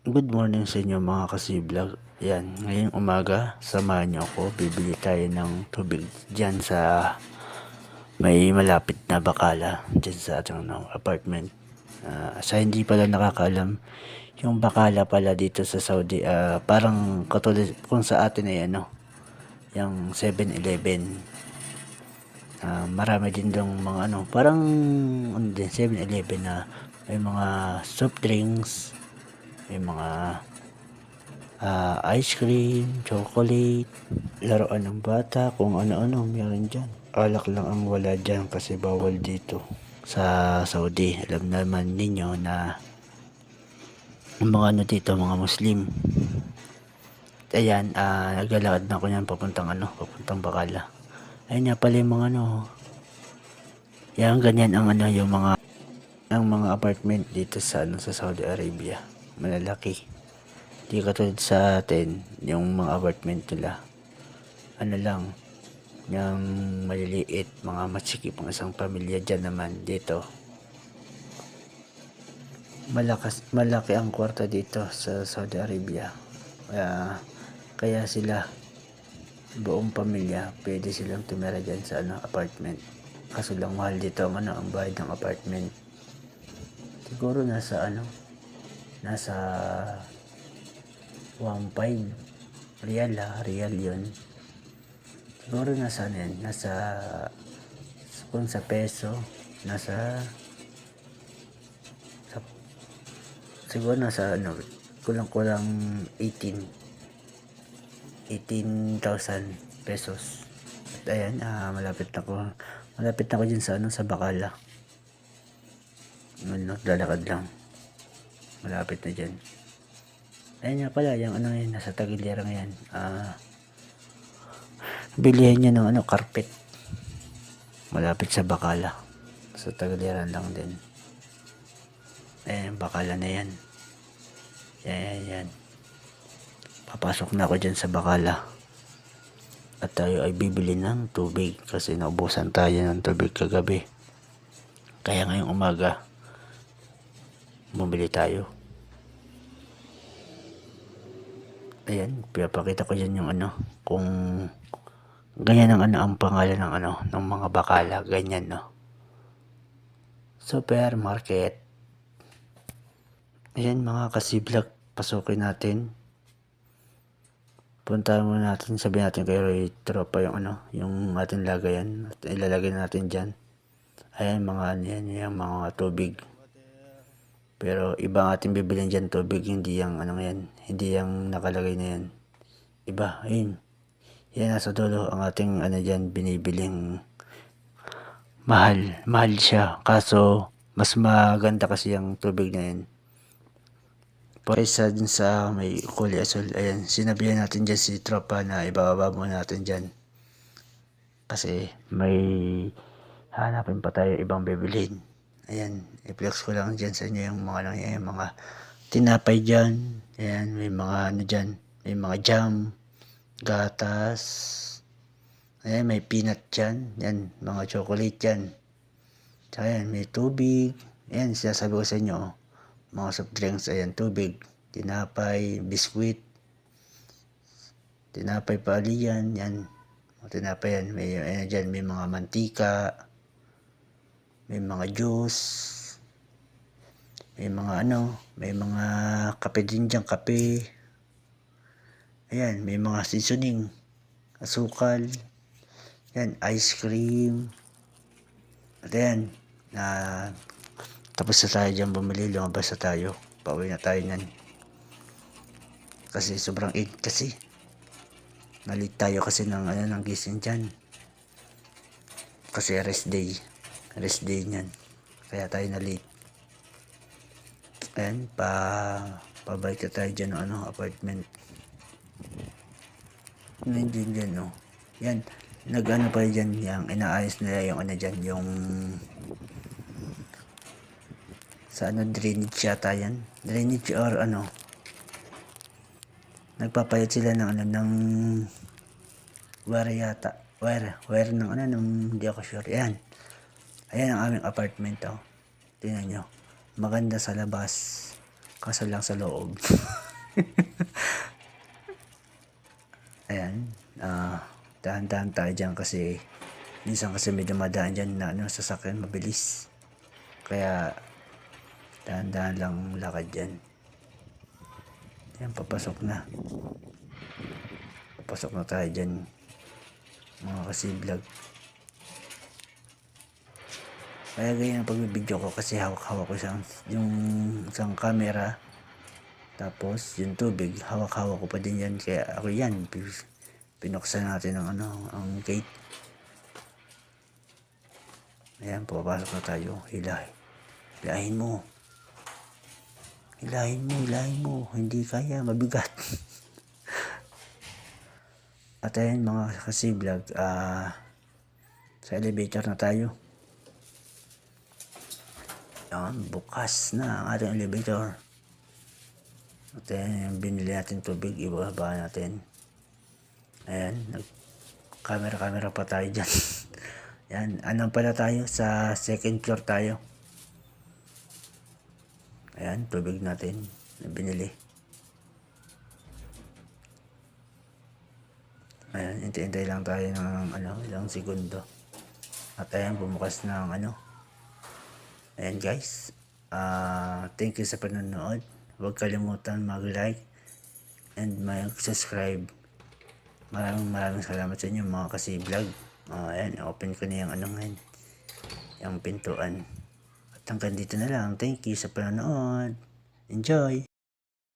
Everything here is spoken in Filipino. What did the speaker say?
Good morning sa inyo mga ka-C-Vlog. Yan, ngayong umaga, samahan niyo ako. Bibili tayo ng tubig dyan sa may malapit na bakala dyan sa ating apartment. Sa hindi pala nakakaalam, yung bakala pala dito sa Saudi, parang katulad kung sa atin ay yung 7-Eleven. Marami din dong mga parang 7-Eleven na may mga soft drinks, may mga ice cream, chocolate, laruan ng bata, kung ano-ano meron dyan. Alak lang ang wala dyan kasi bawal dito sa Saudi. Alam naman ninyo na ang mga dito, mga Muslim. Ayan, naglalakad na ako yan papuntang Bakala. Ayun nga pala yung mga yan ganyan ang yung mga apartment dito sa Saudi Arabia. Malalaki. Di katulad sa atin, yung mga apartment nila, lang, yung maliliit, mga matsikip ang isang pamilya. Dyan naman, dito, malaki ang kwarta dito sa Saudi Arabia. Kaya sila, buong pamilya, pwede silang tumira dyan sa apartment. Kaso lang mahal dito ang bayad ng apartment. Siguro nasa 1.5 real yun. Siguro nasa kung sa peso siguro nasa kulang 18,000 pesos. At ayan, malapit na ako dyan sa Bakala. Lalakad lang, malapit na dyan. Ayun nga pala, yung nasa Tagiliran yan. Bilihan niya ng carpet. Malapit sa Bakala. Sa Tagiliran lang din. Ayan, Bakala na yan. Yan. Papasok na ako dyan sa Bakala. At tayo ay bibili ng tubig kasi naubusan tayo ng tubig kagabi. Kaya ngayong umaga, bumili tayo. Ayan, pinapakita ko dyan yung kung ganyan ang pangalan ng mga bakala, ganyan supermarket. Ayan mga ka-C-Vlog, pasukin natin. Puntahan muna natin, sabihin natin kay Roy Tropa yung ating lagayan. At ilalagay natin dyan. Ayan yung mga tubig. Pero iba ang ating bibilin dyan tubig, hindi yung hindi yung nakalagay na yan. Iba, ayun. Yan nasa dulo ang ating dyan binibiling mahal siya. Kaso mas maganda kasi yung tubig na yan. Parisa din sa may kulay asul. Ayan, sinabihan natin dyan si Tropa na ibababa muna natin dyan. Kasi may hanapin pa tayo ibang bibilhin. Ayan, i-flex ko lang dyan sa inyo yung mga tinapay dyan. Ayan, may mga dyan. May mga jam, gatas. Ayan, may peanut dyan. Ayan, mga chocolate dyan. Tsaka ayan, may tubig. Ayan, sinasabi ko sa inyo, mga soft drinks. Ayan, tubig, tinapay, biskwit, tinapay paaliyan. Yan, tinapay yan. Dyan, may mga mantika, may mga juice, may mga may mga kape din dyan, kape. Ayan, may mga seasoning, asukal. Yan, ice cream. At ayan, tapos na tayo dyan bumili, lumabas na tayo. Pauwi na tayo nyan. Kasi sobrang init kasi. Nalit tayo kasi ng gising dyan. Kasi rest day nyan. Kaya tayo na late. Ayan, pabalik na tayo dyan ng apartment. Hindi dyan Yan, pa dyan, yung inaayos nila yung dyan, yung sa drainage yata yan. Drainage or nagpapalit sila ng wire yata. Wire ng hindi ako sure. Ayan ang aming apartment. Tingnan nyo, maganda sa labas. Kaso lang sa loob. Ayan, dahan-dahan tayo dyan kasi minsan kasi may dumadaan dyan na sasakyan mabilis. Kaya dahan-dahan lang lakad dyan. Ayan, papasok na. Papasok na tayo dyan, mga kasi-vlog. Kaya ganyan ang pagbibideo ko kasi hawak-hawak ko yung isang camera. Tapos yung tubig, hawak-hawak ko pa din yan. Kaya ako yan, pinuksan natin ang ang gate. Ayan, papasok na tayo. Hilahin mo. Hilahin mo. Hindi kaya, mabigat. At ayan mga kasi-vlog, sa elevator na tayo. Ayan, bukas na ang ating elevator. At ayan, binili natin tubig, ibababa natin. Ayan, camera pa tayo dyan. Ayan, pala tayo, sa second floor tayo. Ayan, tubig natin na binili. Ayan, hintay lang tayo ng ilang segundo. At ayan, bumukas ng Ayan guys, thank you sa panonood. Huwag kalimutan mag-like and mag-subscribe. Maraming salamat sa inyo mga kasi-vlog. Ayan, open ko na yung ngayon, yung pintuan. At hanggang dito na lang. Thank you sa panonood. Enjoy!